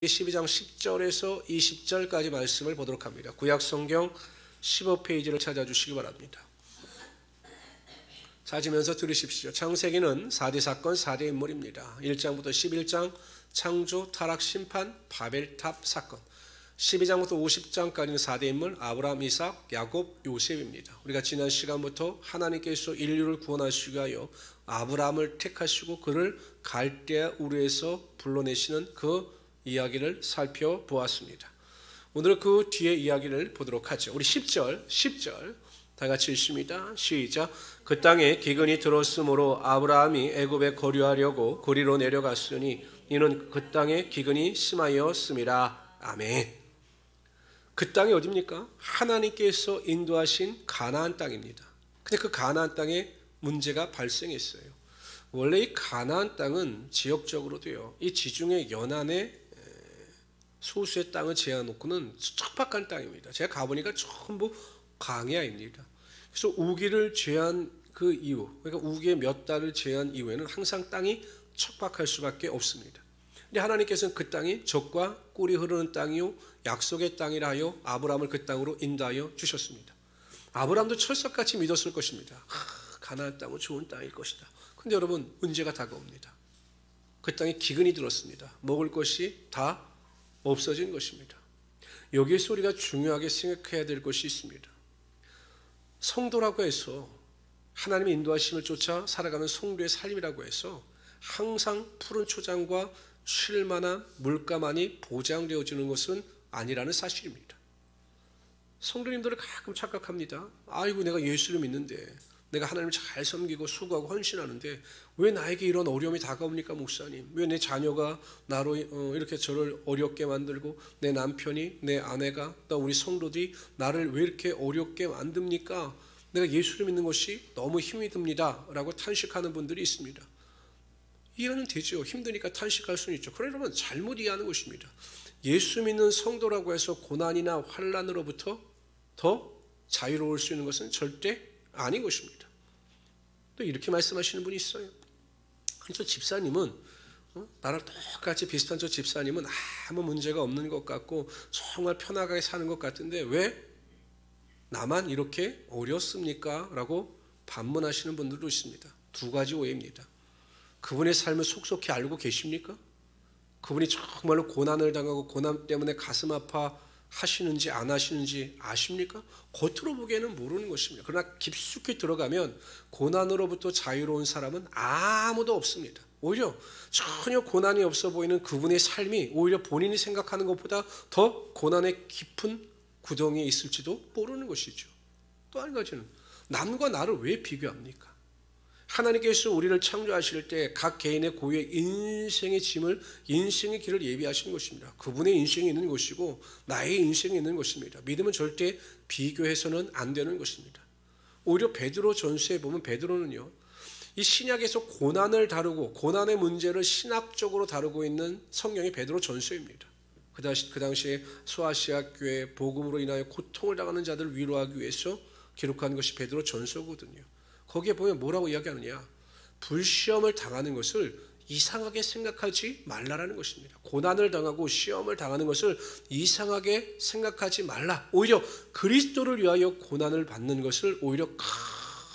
12장 10절에서 20절까지 말씀을 보도록 합니다. 구약 성경 15페이지를 찾아주시기 바랍니다. 찾으면서 들으십시오. 창세기는 4대 사건 4대 인물입니다. 1장부터 11장 창조, 타락, 심판, 바벨탑 사건, 12장부터 50장까지는 4대 인물 아브라함, 이삭, 야곱, 요셉입니다. 우리가 지난 시간부터 하나님께서 인류를 구원하시기 위하여 아브라함을 택하시고 그를 갈대아 우르에서 불러내시는 그 이야기를 살펴보았습니다. 오늘 그 뒤에 이야기를 보도록 하죠. 우리 10절 다 같이 읽습니다. 시작. 그 땅에 기근이 들었으므로 아브라함이 애굽에 거류하려고 거리로 내려갔으니 이는 그 땅에 기근이 심하였음이라. 아멘. 그 땅이 어디입니까? 하나님께서 인도하신 가나안 땅입니다. 근데 그 가나안 땅에 문제가 발생했어요. 원래 이 가나안 땅은 지역적으로도요, 이 지중해 연안에 소수의 땅을 제한놓고는 척박한 땅입니다. 제가 가보니까 전부 광야입니다. 그래서 우기를 제한 그 이후, 그러니까 우기의 몇 달을 제한 이후에는 항상 땅이 척박할 수밖에 없습니다. 근데 하나님께서는 그 땅이 젖과 꿀이 흐르는 땅이요 약속의 땅이라 하여 아브라함을 그 땅으로 인도하여 주셨습니다. 아브라함도 철석같이 믿었을 것입니다. 가나안 땅은 좋은 땅일 것이다. 근데 여러분, 문제가 다가옵니다. 그 땅에 기근이 들었습니다. 먹을 것이 다 없어진 것입니다. 여기에서 우리가 중요하게 생각해야 될 것이 있습니다. 성도라고 해서 하나님의 인도하심을 쫓아 살아가는 성도의 삶이라고 해서 항상 푸른 초장과 쉴 만한 물가만이 보장되어지는 것은 아니라는 사실입니다. 성도님들은 가끔 착각합니다. 아이고, 내가 예수를 믿는데, 내가 하나님을 잘 섬기고 수고하고 헌신하는데 왜 나에게 이런 어려움이 다가옵니까, 목사님? 왜 내 자녀가 나로 이렇게 저를 어렵게 만들고 내 남편이, 내 아내가, 또 우리 성도들이 나를 왜 이렇게 어렵게 만듭니까? 내가 예수를 믿는 것이 너무 힘이 듭니다 라고 탄식하는 분들이 있습니다. 이해는 되죠. 힘드니까 탄식할 수는 있죠. 그러나 여러분, 잘못 이해하는 것입니다. 예수 믿는 성도라고 해서 고난이나 환난으로부터 더 자유로울 수 있는 것은 절대 아닌 것입니다. 또 이렇게 말씀하시는 분이 있어요. 저 집사님은 나랑 똑같이 비슷한 저 집사님은 아무 문제가 없는 것 같고 정말 편하게 사는 것 같은데 왜 나만 이렇게 어렵습니까? 라고 반문하시는 분들도 있습니다. 두 가지 오해입니다. 그분의 삶을 속속히 알고 계십니까? 그분이 정말로 고난을 당하고 고난 때문에 가슴 아파 하시는지 안 하시는지 아십니까? 겉으로 보기에는 모르는 것입니다. 그러나 깊숙이 들어가면 고난으로부터 자유로운 사람은 아무도 없습니다. 오히려 전혀 고난이 없어 보이는 그분의 삶이 오히려 본인이 생각하는 것보다 더 고난의 깊은 구덩이에 있을지도 모르는 것이죠. 또 한 가지는 남과 나를 왜 비교합니까? 하나님께서 우리를 창조하실 때 각 개인의 고유의 인생의 짐을, 인생의 길을 예비하신 것입니다. 그분의 인생이 있는 것이고 나의 인생이 있는 것입니다. 믿음은 절대 비교해서는 안 되는 것입니다. 오히려 베드로 전서에 보면 베드로는요, 이 신약에서 고난을 다루고 고난의 문제를 신학적으로 다루고 있는 성경이 베드로 전서입니다. 그 당시에 소아시아 교회 복음으로 인하여 고통을 당하는 자들을 위로하기 위해서 기록한 것이 베드로 전서거든요. 거기에 보면 뭐라고 이야기하느냐? 불시험을 당하는 것을 이상하게 생각하지 말라라는 것입니다. 고난을 당하고 시험을 당하는 것을 이상하게 생각하지 말라. 오히려 그리스도를 위하여 고난을 받는 것을 오히려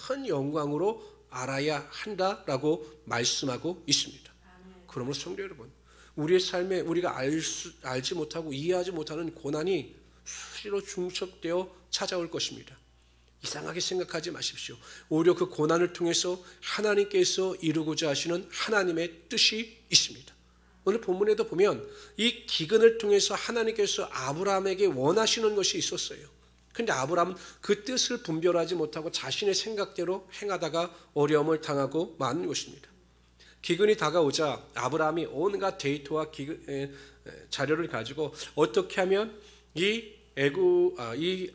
큰 영광으로 알아야 한다라고 말씀하고 있습니다. 그러므로 성도 여러분, 우리의 삶에 우리가 알지 못하고 이해하지 못하는 고난이 수시로 중첩되어 찾아올 것입니다. 이상하게 생각하지 마십시오. 오히려 그 고난을 통해서 하나님께서 이루고자 하시는 하나님의 뜻이 있습니다. 오늘 본문에도 보면 이 기근을 통해서 하나님께서 아브라함에게 원하시는 것이 있었어요. 그런데 아브라함은 그 뜻을 분별하지 못하고 자신의 생각대로 행하다가 어려움을 당하고 마는 것입니다. 기근이 다가오자 아브라함이 온갖 데이터와 자료를 가지고 어떻게 하면 이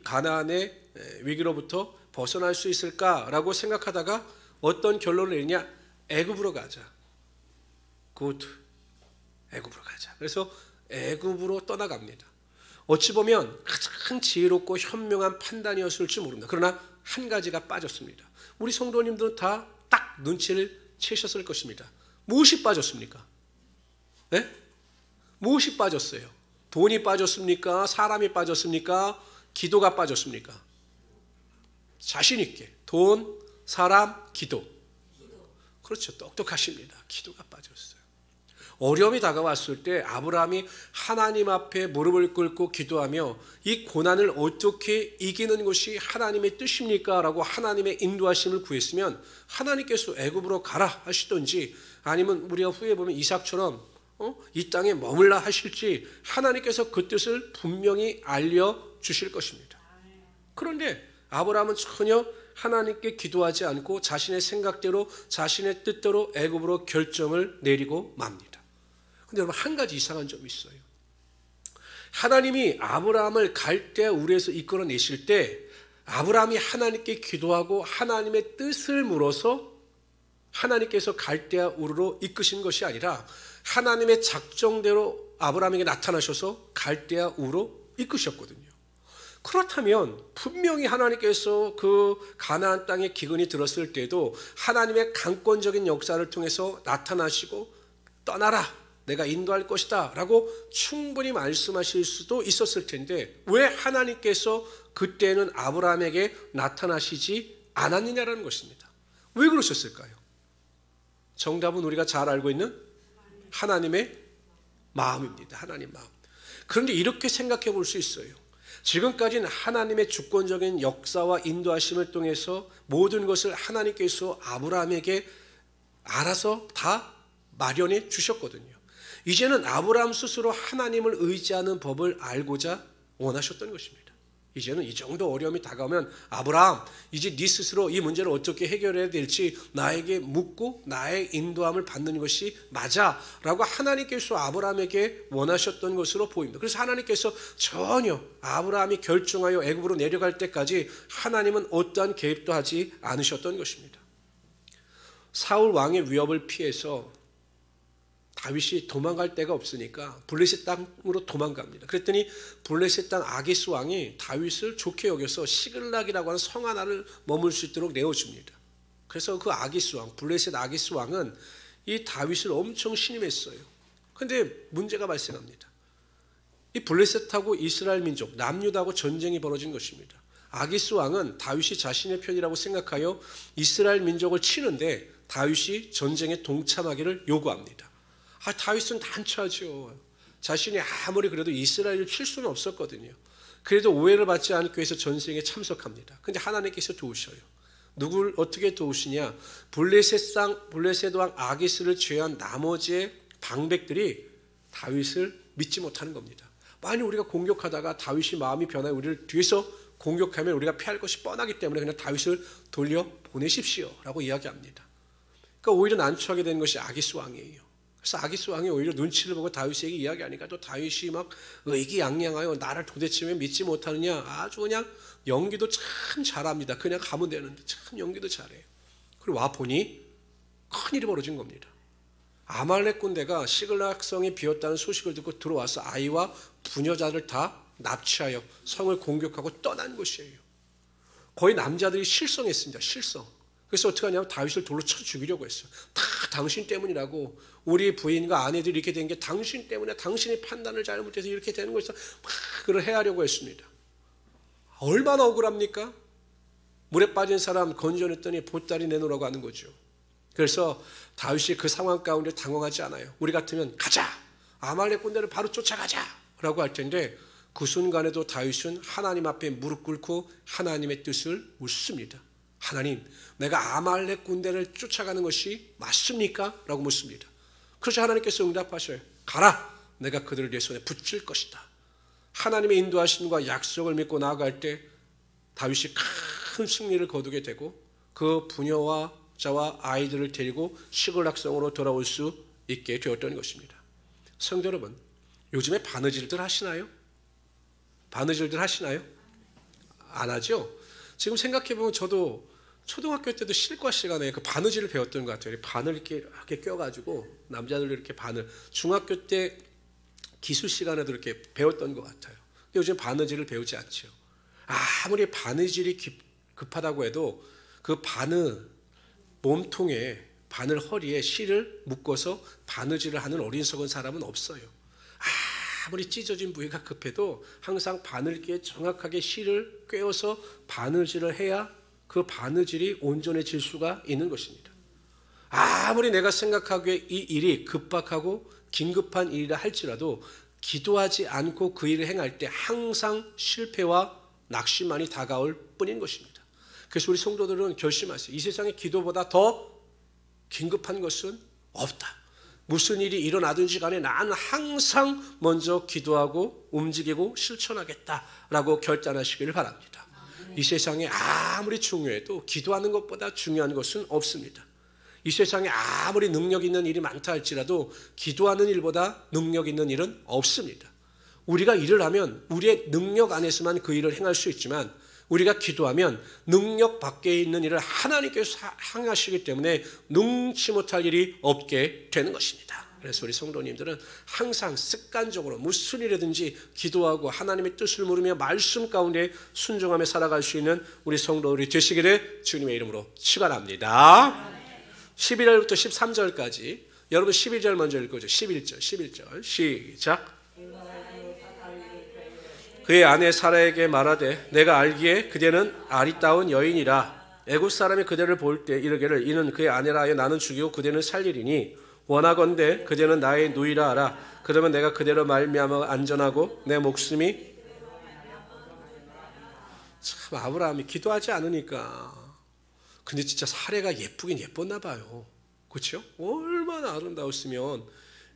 가나안의 위기로부터 벗어날 수 있을까라고 생각하다가 어떤 결론을 내리냐? 애굽으로 가자. 굿. 애굽으로 가자. 그래서 애굽으로 떠나갑니다. 어찌 보면 가장 지혜롭고 현명한 판단이었을지 모릅니다. 그러나 한 가지가 빠졌습니다. 우리 성도님들은 다 딱 눈치를 채셨을 것입니다. 무엇이 빠졌습니까? 네? 무엇이 빠졌어요? 돈이 빠졌습니까? 사람이 빠졌습니까? 기도가 빠졌습니까? 자신 있게 돈, 사람, 기도. 그렇죠. 똑똑하십니다. 기도가 빠졌어요. 어려움이 다가왔을 때 아브라함이 하나님 앞에 무릎을 꿇고 기도하며 이 고난을 어떻게 이기는 것이 하나님의 뜻입니까? 라고 하나님의 인도하심을 구했으면 하나님께서 애굽으로 가라 하시든지 아니면 우리가 후에 보면 이삭처럼 이 땅에 머물라 하실지 하나님께서 그 뜻을 분명히 알려주실 것입니다. 그런데 아브라함은 전혀 하나님께 기도하지 않고 자신의 생각대로 자신의 뜻대로 애굽으로 결정을 내리고 맙니다. 근데 여러분 한 가지 이상한 점이 있어요. 하나님이 아브라함을 갈대아 우르에서 이끌어내실 때 아브라함이 하나님께 기도하고 하나님의 뜻을 물어서 하나님께서 갈대아 우르로 이끄신 것이 아니라 하나님의 작정대로 아브라함에게 나타나셔서 갈대아 우르로 이끄셨거든요. 그렇다면 분명히 하나님께서 그 가나안 땅에 기근이 들었을 때도 하나님의 강권적인 역사를 통해서 나타나시고 떠나라 내가 인도할 것이다 라고 충분히 말씀하실 수도 있었을 텐데 왜 하나님께서 그때는 아브라함에게 나타나시지 않았느냐라는 것입니다. 왜 그러셨을까요? 정답은 우리가 잘 알고 있는 하나님의 마음입니다. 하나님 마음. 그런데 이렇게 생각해 볼 수 있어요. 지금까지는 하나님의 주권적인 역사와 인도하심을 통해서 모든 것을 하나님께서 아브라함에게 알아서 다 마련해 주셨거든요. 이제는 아브라함 스스로 하나님을 의지하는 법을 알고자 원하셨던 것입니다. 이제는 이 정도 어려움이 다가오면 아브라함 이제 네 스스로 이 문제를 어떻게 해결해야 될지 나에게 묻고 나의 인도함을 받는 것이 맞아 라고 하나님께서 아브라함에게 원하셨던 것으로 보입니다. 그래서 하나님께서 전혀 아브라함이 결정하여 애굽으로 내려갈 때까지 하나님은 어떠한 개입도 하지 않으셨던 것입니다. 사울 왕의 위협을 피해서 다윗이 도망갈 데가 없으니까 블레셋 땅으로 도망갑니다. 그랬더니 블레셋 땅 아기스 왕이 다윗을 좋게 여겨서 시글락이라고 하는 성 하나를 머물 수 있도록 내어줍니다. 그래서 그 아기스 왕, 블레셋 아기스 왕은 이 다윗을 엄청 신임했어요. 그런데 문제가 발생합니다. 이 블레셋하고 이스라엘 민족, 남유다하고 전쟁이 벌어진 것입니다. 아기스 왕은 다윗이 자신의 편이라고 생각하여 이스라엘 민족을 치는데 다윗이 전쟁에 동참하기를 요구합니다. 다윗은 난처하죠. 자신이 아무리 그래도 이스라엘을 칠 수는 없었거든요. 그래도 오해를 받지 않기 위해서 전쟁에 참석합니다. 그런데 하나님께서 도우셔요. 누굴 어떻게 도우시냐? 블레셋 왕 아기스를 제외한 나머지의 방백들이 다윗을 믿지 못하는 겁니다. 만약 우리가 공격하다가 다윗이 마음이 변하여 우리를 뒤에서 공격하면 우리가 피할 것이 뻔하기 때문에 그냥 다윗을 돌려 보내십시오 라고 이야기합니다. 그러니까 오히려 난처하게 된 것이 아기스 왕이에요. 그래서 아기스 왕이 오히려 눈치를 보고 다윗에게 이야기하니까 또 다윗이 막 의기양양하여 나를 도대체 왜 믿지 못하느냐 아주 그냥 연기도 참 잘합니다. 그냥 가면 되는데 참 연기도 잘해요. 그리고 와보니 큰일이 벌어진 겁니다. 아말렉 군대가 시글락 성이 비었다는 소식을 듣고 들어와서 아이와 부녀자를 다 납치하여 성을 공격하고 떠난 것이에요. 거의 남자들이 실성했습니다. 실성. 그래서 어떻게 하냐면 다윗을 돌로 쳐 죽이려고 했어요. 다 당신 때문이라고 우리 부인과 아내들이 이렇게 된 게 당신 때문에 당신이 판단을 잘못해서 이렇게 되는 것에서 막 그걸 해하려고 했습니다. 얼마나 억울합니까? 물에 빠진 사람 건져냈더니 보따리 내놓으라고 하는 거죠. 그래서 다윗이 그 상황 가운데 당황하지 않아요. 우리 같으면 가자! 아말렉 군대를 바로 쫓아가자! 라고 할 텐데 그 순간에도 다윗은 하나님 앞에 무릎 꿇고 하나님의 뜻을 묻습니다. 하나님, 내가 아말렉 군대를 쫓아가는 것이 맞습니까? 라고 묻습니다. 그래서 하나님께서 응답하셔요. 가라! 내가 그들을 내 손에 붙일 것이다. 하나님의 인도하심과 약속을 믿고 나아갈 때 다윗이 큰 승리를 거두게 되고 그 부녀와 자와 아이들을 데리고 시글락성으로 돌아올 수 있게 되었던 것입니다. 성도 여러분, 요즘에 바느질들 하시나요? 바느질들 하시나요? 안 하죠? 지금 생각해보면 저도 초등학교 때도 실과 시간에 그 바느질을 배웠던 것 같아요. 바늘 이렇게 껴가지고 남자들도 이렇게 바늘. 중학교 때 기술 시간에도 이렇게 배웠던 것 같아요. 근데 요즘 바느질을 배우지 않죠. 아무리 바느질이 급하다고 해도 그 바늘 몸통에 바늘 허리에 실을 묶어서 바느질을 하는 어리석은 사람은 없어요. 아무리 찢어진 부위가 급해도 항상 바늘기에 정확하게 실을 꿰어서 바느질을 해야 그 바느질이 온전해질 수가 있는 것입니다. 아무리 내가 생각하기에 이 일이 급박하고 긴급한 일이라 할지라도 기도하지 않고 그 일을 행할 때 항상 실패와 낙심만이 다가올 뿐인 것입니다. 그래서 우리 성도들은 결심하세요. 이 세상에 기도보다 더 긴급한 것은 없다. 무슨 일이 일어나든지 간에 나는 항상 먼저 기도하고 움직이고 실천하겠다라고 결단하시기를 바랍니다. 이 세상에 아무리 중요해도 기도하는 것보다 중요한 것은 없습니다. 이 세상에 아무리 능력 있는 일이 많다 할지라도 기도하는 일보다 능력 있는 일은 없습니다. 우리가 일을 하면 우리의 능력 안에서만 그 일을 행할 수 있지만 우리가 기도하면 능력 밖에 있는 일을 하나님께서 행하시기 때문에 능치 못할 일이 없게 되는 것입니다. 그래서 우리 성도님들은 항상 습관적으로 무슨 일이든지 기도하고 하나님의 뜻을 물으며 말씀 가운데 순종하며 살아갈 수 있는 우리 성도들이 되시기를 주님의 이름으로 축원합니다. 11절부터 13절까지 여러분 11절 먼저 읽어줘. 11절 시작. 그의 아내 사라에게 말하되 내가 알기에 그대는 아리따운 여인이라 애굽 사람이 그대를 볼 때 이르기를 이는 그의 아내라 하여 나는 죽이고 그대는 살리리니 원하건대 그대는 나의 누이라 하라. 그러면 내가 그대로 말미암아 안전하고 내 목숨이 참 아브라함이 기도하지 않으니까 근데 진짜 사례가 예쁘긴 예뻤나 봐요. 그렇죠? 얼마나 아름다웠으면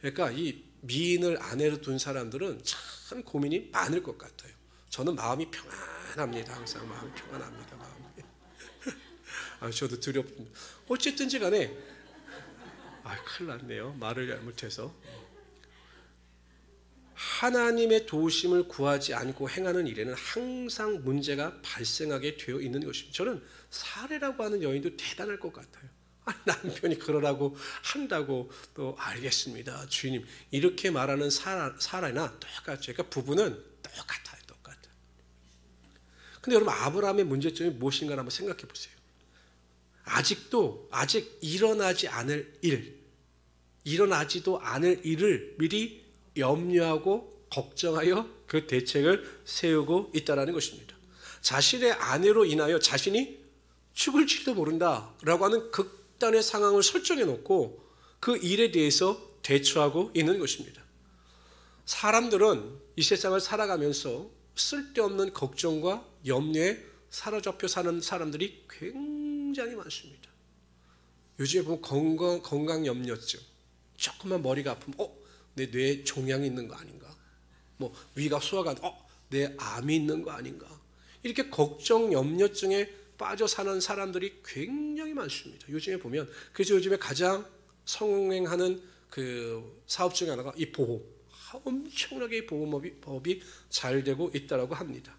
그러니까 이 미인을 아내로 둔 사람들은 참 고민이 많을 것 같아요. 저는 마음이 평안합니다. 항상 마음이 평안합니다. 마음이. 저도 두렵습니다. 어쨌든지 간에 큰일 났네요. 말을 잘못해서. 하나님의 도우심을 구하지 않고 행하는 일에는 항상 문제가 발생하게 되어 있는 것입니다. 저는 사례라고 하는 여인도 대단할 것 같아요. 남편이 그러라고 한다고 또 알겠습니다. 주님 이렇게 말하는 사례나 똑같죠. 그러니까 부부는 똑같아요. 근데 여러분 아브라함의 문제점이 무엇인가 한번 생각해 보세요. 아직 일어나지도 않을 일을 미리 염려하고 걱정하여 그 대책을 세우고 있다는 것입니다. 자신의 아내로 인하여 자신이 죽을지도 모른다라고 하는 극단의 상황을 설정해 놓고 그 일에 대해서 대처하고 있는 것입니다. 사람들은 이 세상을 살아가면서 쓸데없는 걱정과 염려에 사로잡혀 사는 사람들이 굉장히 많습니다. 요즘에 보면 건강 염려증, 조금만 머리가 아프면 내 뇌에 종양이 있는 거 아닌가? 뭐 위가 소화가 내 암이 있는 거 아닌가? 이렇게 걱정 염려증에 빠져 사는 사람들이 굉장히 많습니다. 요즘에 보면 그래서 요즘에 가장 성행하는 그 사업 중에 하나가 이 보험. 엄청나게 이 보험법이 잘 되고 있다고 합니다.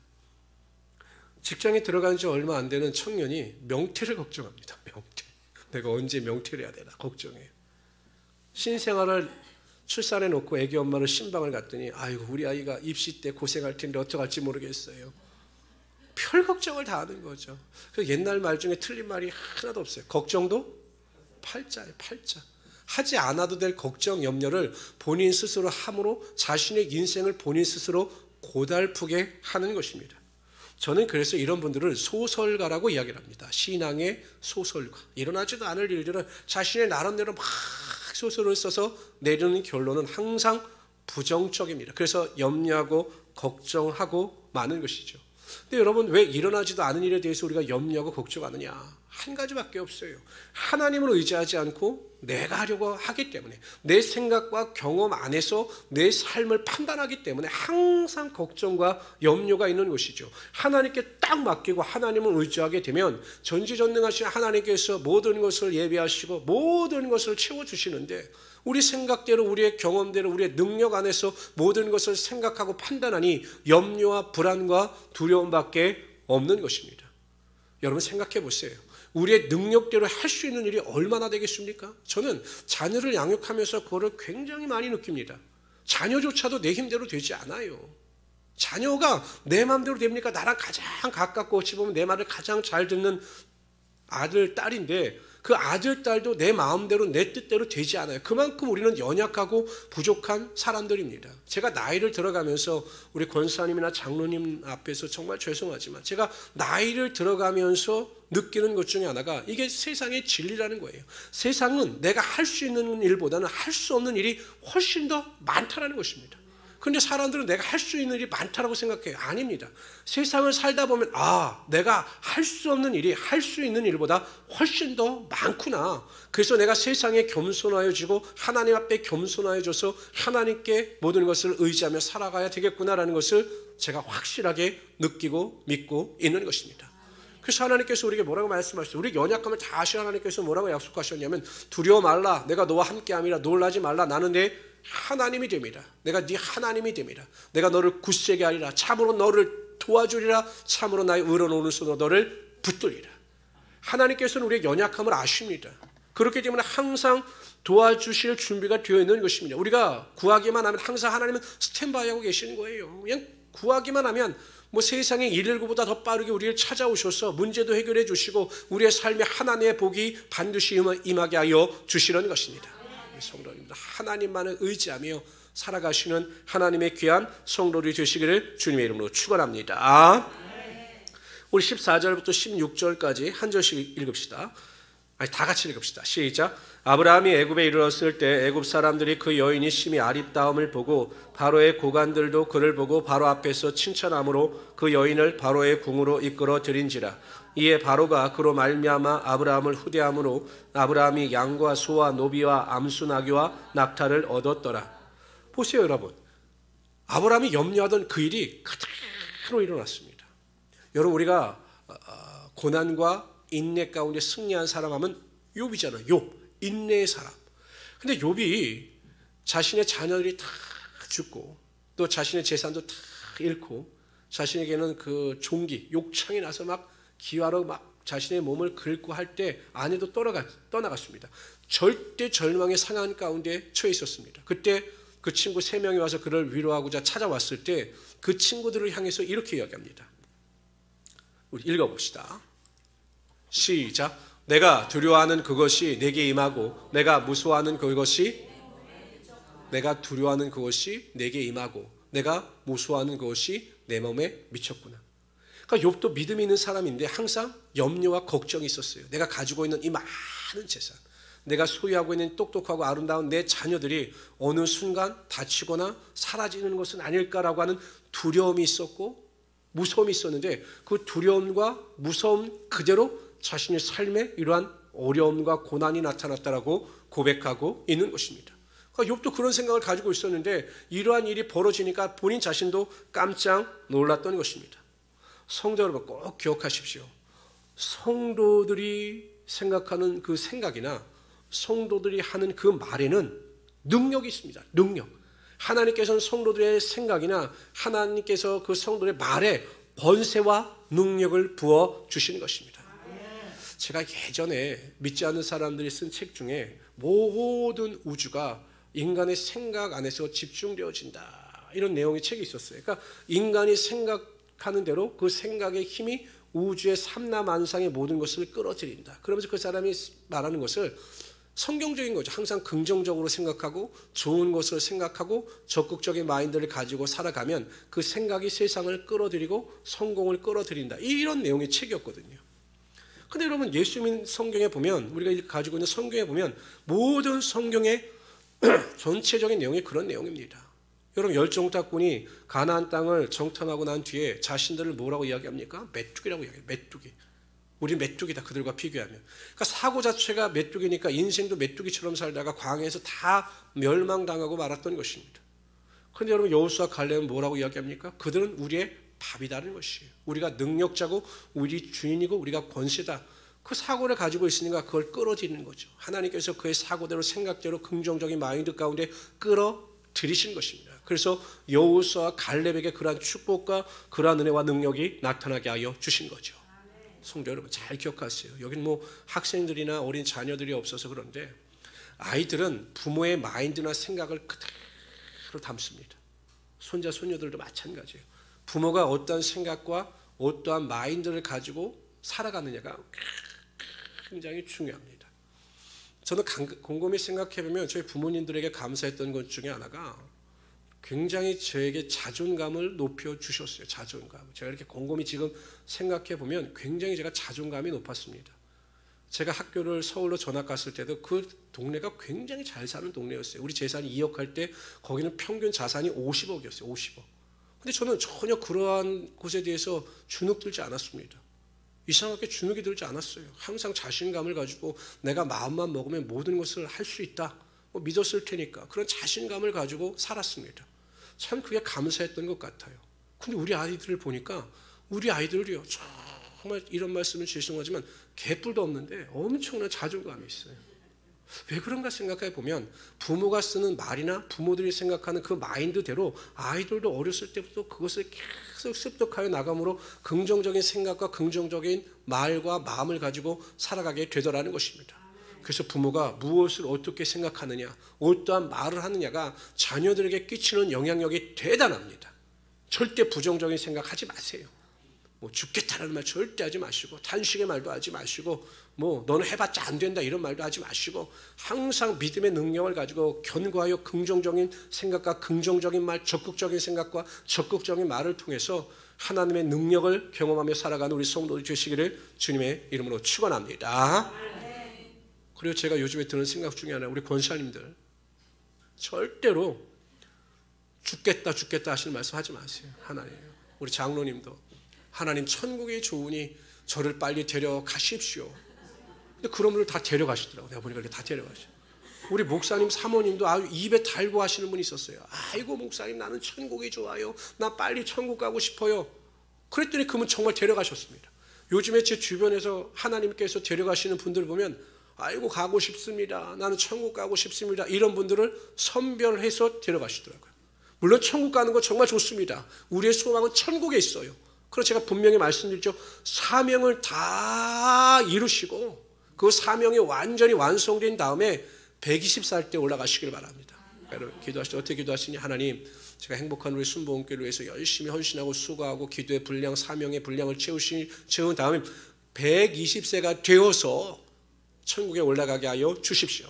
직장에 들어간 지 얼마 안 되는 청년이 명퇴를 걱정합니다. 명퇴. 내가 언제 명퇴를 해야 되나 걱정해요. 신생아를 출산해 놓고 애기 엄마를 신방을 갔더니 아이고 우리 아이가 입시 때 고생할 텐데 어떡할지 모르겠어요. 별 걱정을 다 하는 거죠. 옛날 말 중에 틀린 말이 하나도 없어요. 걱정도 팔자예요. 팔자. 하지 않아도 될 걱정, 염려를 본인 스스로 함으로 자신의 인생을 본인 스스로 고달프게 하는 것입니다. 저는 그래서 이런 분들을 소설가라고 이야기를 합니다. 신앙의 소설가. 일어나지도 않을 일들은 자신의 나름대로 막 소설을 써서 내리는 결론은 항상 부정적입니다. 그래서 염려하고 걱정하고 많은 것이죠. 근데 여러분 왜 일어나지도 않은 일에 대해서 우리가 염려하고 걱정하느냐? 한 가지밖에 없어요. 하나님을 의지하지 않고 내가 하려고 하기 때문에 내 생각과 경험 안에서 내 삶을 판단하기 때문에 항상 걱정과 염려가 있는 것이죠. 하나님께 딱 맡기고 하나님을 의지하게 되면 전지전능하신 하나님께서 모든 것을 예비하시고 모든 것을 채워주시는데 우리 생각대로 우리의 경험대로 우리의 능력 안에서 모든 것을 생각하고 판단하니 염려와 불안과 두려움밖에 없는 것입니다. 여러분 생각해 보세요. 우리의 능력대로 할 수 있는 일이 얼마나 되겠습니까? 저는 자녀를 양육하면서 그거를 굉장히 많이 느낍니다. 자녀조차도 내 힘대로 되지 않아요. 자녀가 내 마음대로 됩니까? 나랑 가장 가깝고 어찌 보면 내 말을 가장 잘 듣는 아들, 딸인데 그 아들, 딸도 내 마음대로 내 뜻대로 되지 않아요. 그만큼 우리는 연약하고 부족한 사람들입니다. 제가 나이를 들어가면서 우리 권사님이나 장로님 앞에서 정말 죄송하지만 제가 나이를 들어가면서 느끼는 것 중에 하나가 이게 세상의 진리라는 거예요. 세상은 내가 할 수 있는 일보다는 할 수 없는 일이 훨씬 더 많다는 것입니다. 그런데 사람들은 내가 할 수 있는 일이 많다고 생각해요. 아닙니다. 세상을 살다 보면 내가 할 수 없는 일이 할 수 있는 일보다 훨씬 더 많구나. 그래서 내가 세상에 겸손하여지고 하나님 앞에 겸손하여져서 하나님께 모든 것을 의지하며 살아가야 되겠구나라는 것을 제가 확실하게 느끼고 믿고 있는 것입니다. 그래서 하나님께서 우리에게 뭐라고 말씀하셨어요? 우리 연약함을 다 아시는 하나님께서 뭐라고 약속하셨냐면 두려워 말라. 내가 너와 함께함이라. 놀라지 말라. 나는 내 하나님이 됩니다. 내가 네 하나님이 됩니다. 내가 너를 굳세게 하리라. 참으로 너를 도와주리라. 참으로 나의 의로운 오른손으로 너를 붙들리라. 하나님께서는 우리의 연약함을 아십니다. 그렇기 때문에 항상 도와주실 준비가 되어 있는 것입니다. 우리가 구하기만 하면 항상 하나님은 스탠바이하고 계시는 거예요. 그냥 구하기만 하면 세상의 119보다 더 빠르게 우리를 찾아오셔서 문제도 해결해 주시고 우리의 삶에 하나님의 복이 반드시 임하게 하여 주시는 것입니다. 성도님들, 하나님만을 의지하며 살아가시는 하나님의 귀한 성도들이 되시기를 주님의 이름으로 축원합니다. 우리 14절부터 16절까지 한 절씩 읽읍시다. 다 같이 읽읍시다. 시작. 아브라함이 애굽에 이르렀을 때 애굽 사람들이 그 여인이 심히 아립다움을 보고 바로의 고관들도 그를 보고 바로 앞에서 칭찬함으로 그 여인을 바로의 궁으로 이끌어 들인지라. 이에 바로가 그로 말미암아 아브라함을 후대함으로 아브라함이 양과 소와 노비와 암수 나귀와 낙타를 얻었더라. 보세요, 여러분. 아브라함이 염려하던 그 일이 그대로 일어났습니다. 여러분, 우리가 고난과 인내 가운데 승리한 사람 하면 욥이잖아요. 욥, 인내의 사람. 근데 욥이 자신의 자녀들이 다 죽고 또 자신의 재산도 다 잃고 자신에게는 그 종기, 욕창이 나서 막 기화로 막 자신의 몸을 긁고 할 때 아내도 떠나갔습니다. 절대 절망의 상한 가운데 처해 있었습니다. 그때 그 친구 3명이 와서 그를 위로하고자 찾아왔을 때 그 친구들을 향해서 이렇게 이야기합니다. 우리 읽어봅시다. 시작. 내가 두려워하는 그것이 내게 임하고 내가 무서워하는 그것이 내게 임하고 내가 무서워하는 그것이 내 몸에 미쳤구나. 그러니까 욥도 믿음이 있는 사람인데 항상 염려와 걱정이 있었어요. 내가 가지고 있는 이 많은 재산, 내가 소유하고 있는 똑똑하고 아름다운 내 자녀들이 어느 순간 다치거나 사라지는 것은 아닐까라고 하는 두려움이 있었고 무서움이 있었는데 그 두려움과 무서움 그대로 자신의 삶에 이러한 어려움과 고난이 나타났다라고 고백하고 있는 것입니다. 그러니까 욥도 그런 생각을 가지고 있었는데 이러한 일이 벌어지니까 본인 자신도 깜짝 놀랐던 것입니다. 성도 여러분, 꼭 기억하십시오. 성도들이 생각하는 그 생각이나 성도들이 하는 그 말에는 능력이 있습니다. 능력. 하나님께서는 성도들의 생각이나 하나님께서 그 성도들의 말에 번세와 능력을 부어 주시는 것입니다. 제가 예전에 믿지 않는 사람들이 쓴 책 중에 모든 우주가 인간의 생각 안에서 집중되어진다, 이런 내용의 책이 있었어요. 그러니까 인간이 생각하는 대로 그 생각의 힘이 우주의 삼라만상의 모든 것을 끌어들인다. 그러면서 그 사람이 말하는 것을 성경적인 거죠. 항상 긍정적으로 생각하고 좋은 것을 생각하고 적극적인 마인드를 가지고 살아가면 그 생각이 세상을 끌어들이고 성공을 끌어들인다, 이런 내용의 책이었거든요. 근데 여러분, 예수 믿는 성경에 보면, 우리가 가지고 있는 성경에 보면 모든 성경의 전체적인 내용이 그런 내용입니다. 여러분, 열정탁군이 가나안 땅을 정탐하고 난 뒤에 자신들을 뭐라고 이야기합니까? 메뚜기라고 이야기해요. 메뚜기. 우리 메뚜기다, 그들과 비교하면. 그러니까 사고 자체가 메뚜기니까 인생도 메뚜기처럼 살다가 광야에서 다 멸망당하고 말았던 것입니다. 그런데 여러분, 여호수아 갈렙은 뭐라고 이야기합니까? 그들은 우리의 밥이다는 것이에요. 우리가 능력자고 우리 주인이고 우리가 권세다. 그 사고를 가지고 있으니까 그걸 끌어들이는 거죠. 하나님께서 그의 사고대로 생각대로 긍정적인 마인드 가운데 끌어들이신 것입니다. 그래서 여호수아 갈렙에게 그러한 축복과 그러한 은혜와 능력이 나타나게 하여 주신 거죠. 성도 여러분, 잘 기억하세요. 여기는 학생들이나 어린 자녀들이 없어서 그런데 아이들은 부모의 마인드나 생각을 그대로 담습니다. 손자 손녀들도 마찬가지예요. 부모가 어떠한 생각과 어떠한 마인드를 가지고 살아가느냐가 굉장히 중요합니다. 저는 곰곰이 생각해보면 저희 부모님들에게 감사했던 것 중에 하나가 굉장히 저에게 자존감을 높여주셨어요. 자존감. 제가 이렇게 곰곰이 지금 생각해보면 굉장히 제가 자존감이 높았습니다. 제가 학교를 서울로 전학 갔을 때도 그 동네가 굉장히 잘 사는 동네였어요. 우리 재산이 2억 할 때 거기는 평균 자산이 50억이었어요. 50억. 근데 저는 전혀 그러한 곳에 대해서 주눅 들지 않았습니다. 이상하게 주눅이 들지 않았어요. 항상 자신감을 가지고 내가 마음만 먹으면 모든 것을 할 수 있다. 믿었을 테니까 그런 자신감을 가지고 살았습니다. 참 그게 감사했던 것 같아요. 근데 우리 아이들을 보니까 우리 아이들이요. 정말 이런 말씀은 죄송하지만 개뿔도 없는데 엄청난 자존감이 있어요. 왜 그런가 생각해 보면 부모가 쓰는 말이나 부모들이 생각하는 그 마인드대로 아이들도 어렸을 때부터 그것을 계속 습득하여 나감으로 긍정적인 생각과 긍정적인 말과 마음을 가지고 살아가게 되더라는 것입니다. 그래서 부모가 무엇을 어떻게 생각하느냐, 어떠한 말을 하느냐가 자녀들에게 끼치는 영향력이 대단합니다. 절대 부정적인 생각하지 마세요. 죽겠다라는 말 절대 하지 마시고, 탄식의 말도 하지 마시고, 너는 해봤자 안 된다 이런 말도 하지 마시고, 항상 믿음의 능력을 가지고 견고하여 긍정적인 생각과 긍정적인 말, 적극적인 생각과 적극적인 말을 통해서 하나님의 능력을 경험하며 살아가는 우리 성도들 되시기를 주님의 이름으로 축원합니다. 그리고 제가 요즘에 드는 생각 중에 하나, 우리 권사님들 절대로 죽겠다 하시는 말씀 하지 마세요. 하나님, 우리 장로님도 하나님 천국이 좋으니 저를 빨리 데려가십시오. 근데 그런 분을 다 데려가시더라고요. 내가 보니까 다 데려가셔. 우리 목사님 사모님도 아주 입에 달고 하시는 분이 있었어요. 아이고 목사님 나는 천국이 좋아요. 나 빨리 천국 가고 싶어요. 그랬더니 그분 정말 데려가셨습니다. 요즘에 제 주변에서 하나님께서 데려가시는 분들 보면 아이고 가고 싶습니다. 나는 천국 가고 싶습니다. 이런 분들을 선별해서 데려가시더라고요. 물론 천국 가는 거 정말 좋습니다. 우리의 소망은 천국에 있어요. 그래서 제가 분명히 말씀드렸죠. 사명을 다 이루시고 그 사명이 완전히 완성된 다음에 120살 때 올라가시길 바랍니다. 여러분 기도하실 때 어떻게 기도하시니? 하나님, 제가 행복한 우리 순복음교회를 위해서 열심히 헌신하고 수고하고 기도의 분량, 사명의 분량을 채운 다음에 120세가 되어서 천국에 올라가게 하여 주십시오.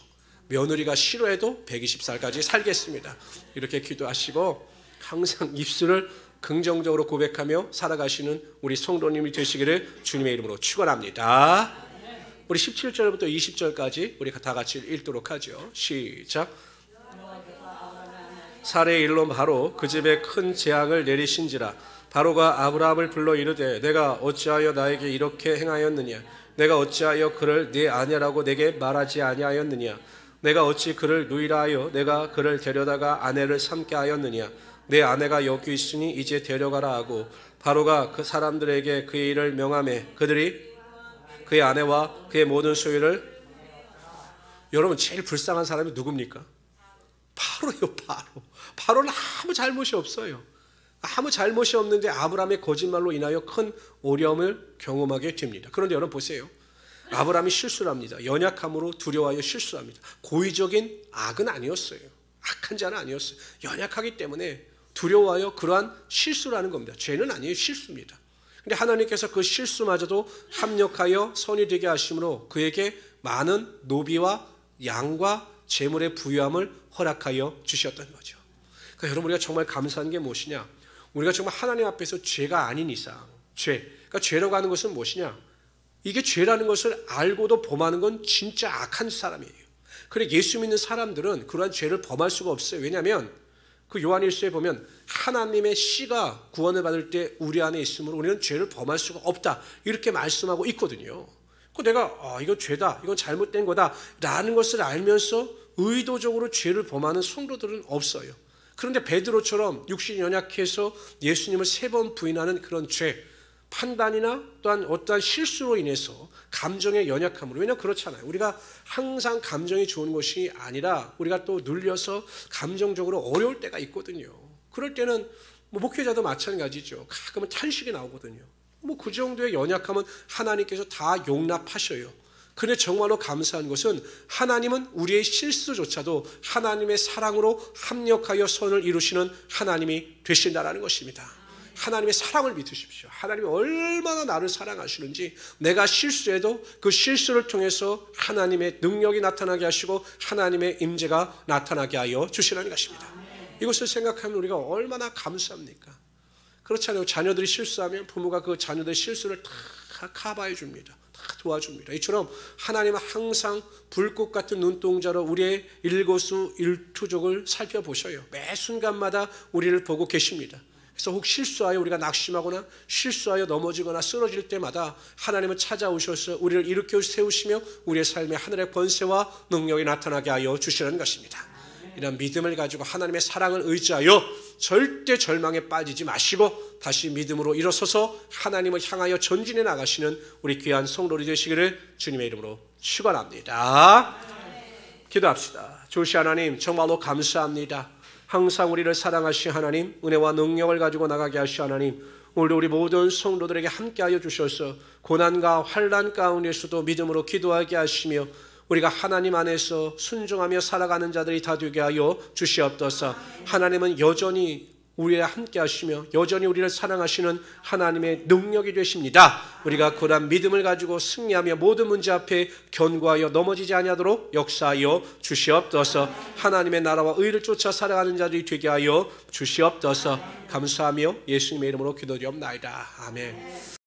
며느리가 싫어해도 120살까지 살겠습니다. 이렇게 기도하시고 항상 입술을 긍정적으로 고백하며 살아가시는 우리 성도님이 되시기를 주님의 이름으로 축원합니다. 우리 17절부터 20절까지 우리 다 같이 읽도록 하죠. 시작. 사례의 일로 바로 그 집에 큰 재앙을 내리신지라. 바로가 아브라함을 불러 이르되 내가 어찌하여 나에게 이렇게 행하였느냐? 내가 어찌하여 그를 네 아내라고 내게 말하지 아니하였느냐? 내가 어찌 그를 누이라 하여 내가 그를 데려다가 아내를 삼게 하였느냐? 내 아내가 여기 있으니 이제 데려가라 하고 바로가 그 사람들에게 그의 일을 명하매 그들이 그의 아내와 그의 모든 소유를. 여러분 제일 불쌍한 사람이 누굽니까? 바로요. 바로는 아무 잘못이 없어요. 아무 잘못이 없는데 아브라함의 거짓말로 인하여 큰 어려움을 경험하게 됩니다. 그런데 여러분 보세요. 아브라함이 실수를 합니다. 연약함으로 두려워하여 실수합니다. 고의적인 악은 아니었어요. 악한 자는 아니었어요. 연약하기 때문에 두려워하여 그러한 실수를 하는 겁니다. 죄는 아니에요. 실수입니다. 그런데 하나님께서 그 실수마저도 합력하여 선이 되게 하심으로 그에게 많은 노비와 양과 재물의 부유함을 허락하여 주셨던 거죠. 그러니까 여러분 우리가 정말 감사한 게 무엇이냐? 우리가 정말 하나님 앞에서 죄가 아닌 이상, 그러니까 죄라고 하는 것은 무엇이냐? 이게 죄라는 것을 알고도 범하는 건 진짜 악한 사람이에요. 그래 예수 믿는 사람들은 그러한 죄를 범할 수가 없어요. 왜냐하면 그 요한일서에 보면 하나님의 씨가 구원을 받을 때 우리 안에 있으므로 우리는 죄를 범할 수가 없다 이렇게 말씀하고 있거든요. 그 내가 이건 죄다, 이건 잘못된 거다 라는 것을 알면서 의도적으로 죄를 범하는 성도들은 없어요. 그런데 베드로처럼 육신이 연약해서 예수님을 3번 부인하는 그런 죄, 판단이나 또한 어떠한 실수로 인해서 감정의 연약함으로, 왜냐하면 그렇잖아요. 우리가 항상 감정이 좋은 것이 아니라 우리가 또 눌려서 감정적으로 어려울 때가 있거든요. 그럴 때는 목회자도 마찬가지죠. 가끔은 탄식이 나오거든요. 그 정도의 연약함은 하나님께서 다 용납하셔요. 그런데 정말로 감사한 것은 하나님은 우리의 실수조차도 하나님의 사랑으로 합력하여 선을 이루시는 하나님이 되신다라는 것입니다. 하나님의 사랑을 믿으십시오. 하나님이 얼마나 나를 사랑하시는지, 내가 실수해도 그 실수를 통해서 하나님의 능력이 나타나게 하시고 하나님의 임재가 나타나게 하여 주시라는 것입니다. 이것을 생각하면 우리가 얼마나 감사합니까? 그렇잖아요. 자녀들이 실수하면 부모가 그 자녀들의 실수를 다 커버해 줍니다. 다 도와줍니다. 이처럼 하나님은 항상 불꽃 같은 눈동자로 우리의 일거수일투족을 살펴보셔요. 매 순간마다 우리를 보고 계십니다. 그래서 혹 실수하여 우리가 낙심하거나 실수하여 넘어지거나 쓰러질 때마다 하나님은 찾아오셔서 우리를 일으켜 세우시며 우리의 삶에 하늘의 권세와 능력이 나타나게 하여 주시라는 것입니다. 이런 믿음을 가지고 하나님의 사랑을 의지하여 절대 절망에 빠지지 마시고 다시 믿음으로 일어서서 하나님을 향하여 전진해 나가시는 우리 귀한 성도들이 되시기를 주님의 이름으로 축원합니다. 기도합시다. 조시 하나님, 정말로 감사합니다. 항상 우리를 사랑하신 하나님, 은혜와 능력을 가지고 나가게 하신 하나님, 오늘 우리 모든 성도들에게 함께하여 주셔서 고난과 환난 가운데서도 믿음으로 기도하게 하시며 우리가 하나님 안에서 순종하며 살아가는 자들이 다 되게 하여 주시옵소서. 하나님은 여전히 우리와 함께 하시며 여전히 우리를 사랑하시는 하나님의 능력이 되십니다. 우리가 그런 믿음을 가지고 승리하며 모든 문제 앞에 견고하여 넘어지지 아니하도록 역사하여 주시옵소서. 하나님의 나라와 의를 쫓아 살아가는 자들이 되게 하여 주시옵소서. 감사하며 예수님의 이름으로 기도드리옵나이다. 아멘.